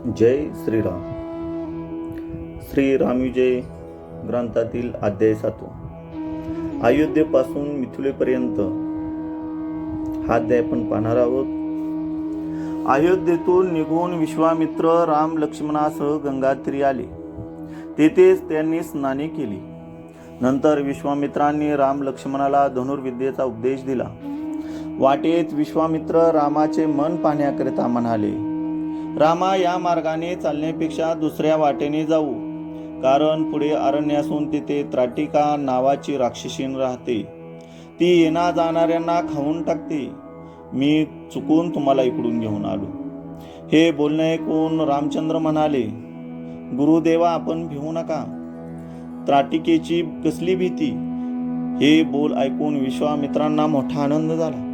जय श्रीराम. श्रीरामविजय ग्रंथातील अध्याय 7. अयोध्येपासून मिथिलेपर्यंत हा अध्याय आपण पाहणार आहोत. अयोध्येतून निघून विश्वामित्र राम लक्ष्मणासह गंगातीरी आले. तेथेच त्यांनी स्नाने केली. नंतर विश्वामित्रांनी राम लक्ष्मणाला धनुर्विद्येचा उपदेश दिला. वाटेत विश्वामित्र रामाचे मन पाहण्याकरिता म्हणाले, रामा, या मार्गाने चालण्यापेक्षा दुसऱ्या वाटेने जाऊ, कारण पुढे अरण्य असून तिथे त्राटिका नावाची राक्षसीन राहते. ती येणा जाणाऱ्यांना खाऊन टाकते. मी चुकून तुम्हाला इकडून घेऊन आलो. हे बोलणे ऐकून रामचंद्र म्हणाले, गुरुदेवा, आपण भिवू नका. त्राटिकेची कसली भीती? हे बोल ऐकून विश्वामित्रांना मोठा आनंद झाला.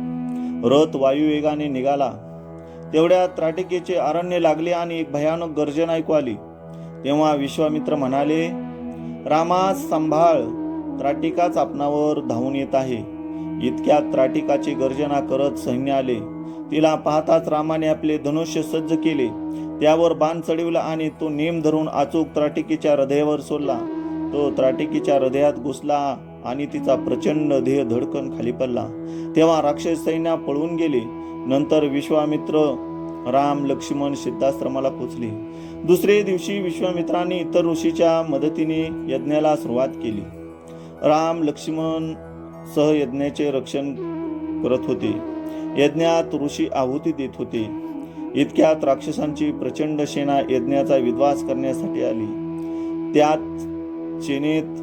रथ वायुवेगाने निघाला. तेवढ्या त्राटिकेचे अरण्य लागले आणि एक भयानक गर्जन ऐकू आली. तेव्हा विश्वामित्र म्हणाले, रामा, सांभाळ, त्राटिकाच आपणावर धावून येत आहे. इतक्यात त्राटिकाची गर्जना करत सैन्य आले. तिला पाहताच रामाने आपले धनुष्य सज्ज केले. त्यावर बाण चढविला आणि तो नेम धरून अचूक त्राटिकेच्या हृदयावर सोडला. तो त्राटिकेच्या हृदयात घुसला आणि तिचा प्रचंड देह धडकन खाली पडला. तेव्हा राक्षस सैन्य पळून गेले. नंतर विश्वामित्र राम लक्ष्मण सिद्धाश्रमाला पोचले. दुसरे दिवशी विश्वामित्रांनी इतर ऋषीच्या मदतीने यज्ञाला सुरुवात केली. राम लक्ष्मण सह यज्ञाचे रक्षण करत होते. यज्ञात ऋषी आहुती देत होते. इतक्यात राक्षसांची प्रचंड सेना यज्ञाचा विध्वंस करण्यासाठी आली. त्यात सेनेत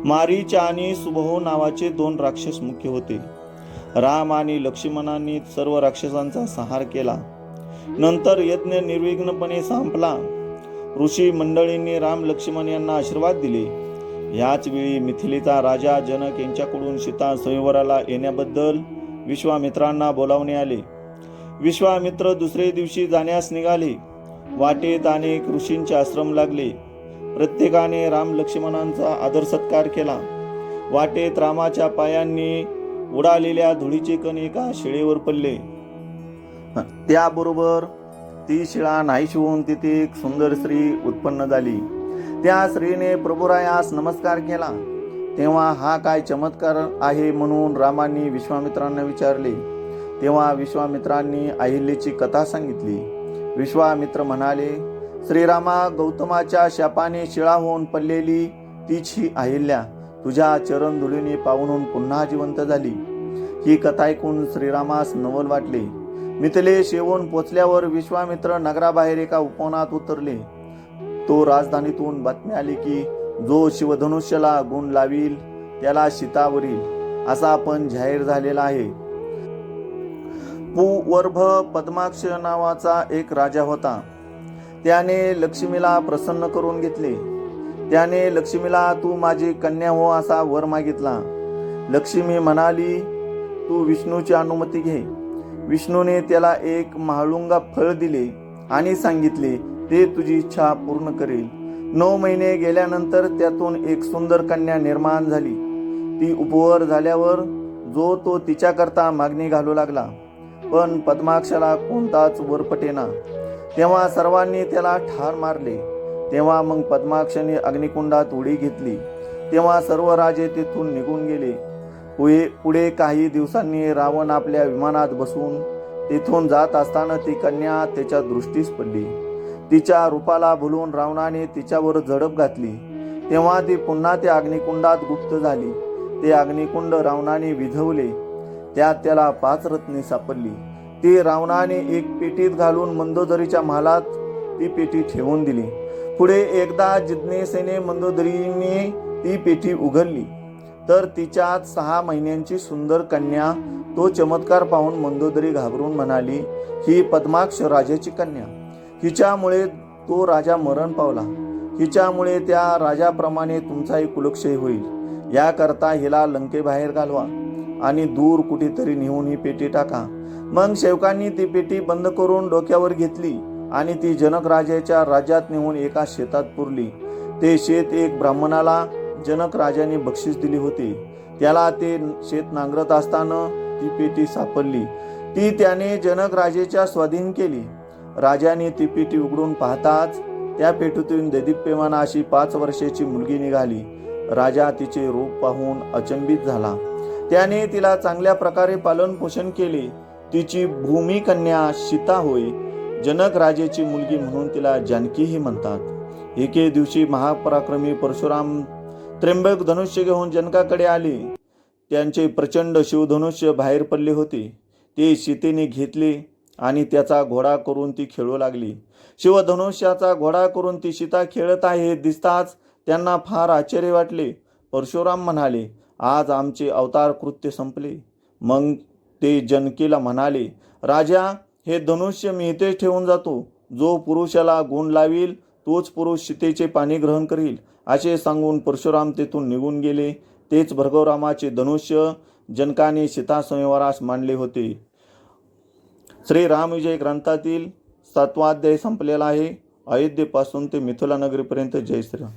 मारीच आणि सुबहो नावाचे 2 राक्षस मुख्य होते. राम आणि लक्ष्मणांनी सर्व राक्षसांचा संहार केला. नंतर यज्ञ निर्विघ्नपणे संपला. ऋषी मंडळींनी राम लक्ष्मण यांना आशीर्वाद दिले. याच वेळी मिथिलेचा राजा जनक यांच्याकडून सीता स्वयंवराला येण्याबद्दल विश्वामित्रांना बोलावणे आले. विश्वामित्र दुसरे दिवशी जाण्यास निघाले. वाटेत अनेक ऋषींचे आश्रम लागले. प्रत्येकाने राम लक्ष्मणांचा आदर सत्कार केला. वाटेत रामाच्या पायांनी उडालेल्या धुळीचे कण एका शिळेवर पडले. त्याबरोबर ती शिळा नाहीशी होऊन तिथे एक सुंदर स्त्री उत्पन्न झाली. त्या स्त्रीने प्रभुरायास नमस्कार केला. तेव्हा हा काय चमत्कार आहे म्हणून रामांनी विश्वामित्रांना विचारले. तेव्हा विश्वामित्रांनी अहिल्याची कथा सांगितली. विश्वामित्र म्हणाले, श्रीरामा, गौतमाच्या शापाने शिळा होऊन पडलेली तीच ही अहिल्या तुझ्या चरण धुळीने पावून पुन्हा जिवंत झाली. ही कथा ऐकून श्रीरामास नवल वाटले. मिथिलेस येऊन पोचल्यावर विश्वामित्र नगराबाहेर एका उपवनात उतरले. तो राजधानीतून बातमी आली की जो शिवधनुष्याला गुण लावील त्याला सीतावरील असा आपण जाहीर झालेला आहे. पूवर्भ पद्माक्ष नावाचा एक राजा होता. त्याने लक्ष्मीला प्रसन्न करून घेतले. त्याने लक्ष्मीला तू माझी कन्या हो असा वर मागितला. लक्ष्मी म्हणाली, तू विष्णूची अनुमती घे. विष्णूने त्याला एक महाळुंगा फळ दिले आणि सांगितले, ते तुझी इच्छा पूर्ण करेल. 9 महिने गेल्यानंतर त्यातून एक सुंदर कन्या निर्माण झाली. ती उपवर झाल्यावर जो तो तिच्याकरता मागणी घालू लागला, पण पद्माक्षाला कोणताच वर पटेना. तेव्हा सर्वांनी त्याला ठार मारले. तेव्हा मग पद्माक्षाने अग्निकुंडात उडी घेतली. तेव्हा सर्व राजे तेथून निघून गेले. पुढे काही दिवसांनी रावण आपल्या विमानात बसून तेथून जात असताना ती कन्या त्याच्या दृष्टीस पडली. तिच्या रूपाला भुलून रावणाने तिच्यावर झडप घातली. तेव्हा ती पुन्हा त्या अग्निकुंडात गुप्त झाली. ते अग्निकुंड रावणाने विझवले. त्यात त्याला 5 रत्ने सापडली. ती रावणाने एक पेटीत घालून मंदोदरीच्या महालात ती पेटी ठेवून दिली. पुढे एकदा जिज्ञेसेने मंदोदरीने ती पेटी उघडली तर तिच्यात 6 महिन्यांची सुंदर कन्या. तो चमत्कार पाहून मंदोदरी घाबरून म्हणाली, ही पद्माक्ष राजाची कन्या. हिच्यामुळे तो राजा मरण पावला. हिच्यामुळे त्या राजाप्रमाणे तुमचाही कुलक्षय होईल. याकरता हिला लंकेबाहेर घालवा आणि दूर कुठेतरी नेऊन ही पेटी टाका. मग सेवकांनी ती पेटी बंद करून डोक्यावर घेतली आणि ती जनक राजाच्या राज्यात नेऊन एका शेतात पुरली. ते शेत एक ब्राह्मणाला जनक राजाने बक्षीस दिली होती. त्याला ते शेत नांगरत असताना ती पेटी सापडली. ती त्याने जनक राजेच्या स्वाधीन केली. राजाने ती पेटी उघडून पाहताच त्या पेटीतून दैदिप्यमान अशी 5 वर्षाची मुलगी निघाली. राजा तिचे रूप पाहून अचंबित झाला. त्याने तिला चांगल्या प्रकारे पालन पोषण केले. तिची भूमिकन्या सीता होय. जनक राजेची मुलगी म्हणून तिला जानकीही म्हणतात. एके दिवशी महापराक्रमी परशुराम त्र्यंबक धनुष्य घेऊन जनकाकडे आले. त्यांचे प्रचंड शिवधनुष्य बाहेर पडले होते. ते सीतेने घेतले आणि त्याचा घोडा करून ती खेळू लागली. शिवधनुष्याचा घोडा करून ती सीता खेळत आहे हे दिसताच त्यांना फार आश्चर्य वाटले. परशुराम म्हणाले, आज आमचे अवतार कृत्य संपले. मग ते जनकेला म्हणाले, राजा, हे धनुष्य मी इथेच ठेवून जातो. जो पुरुषाला गुण लावील तोच पुरुष सीतेचे पाणी ग्रहण करील. असे सांगून परशुराम तेथून निघून गेले. तेच भर्गवरामाचे धनुष्य जनकाने सीता संवारास मांडले होते. श्री रामविजय ग्रंथातील 7वा अध्याय संपलेला आहे. अयोध्येपासून ते मिथिला नगरीपर्यंत. जय श्रीराम.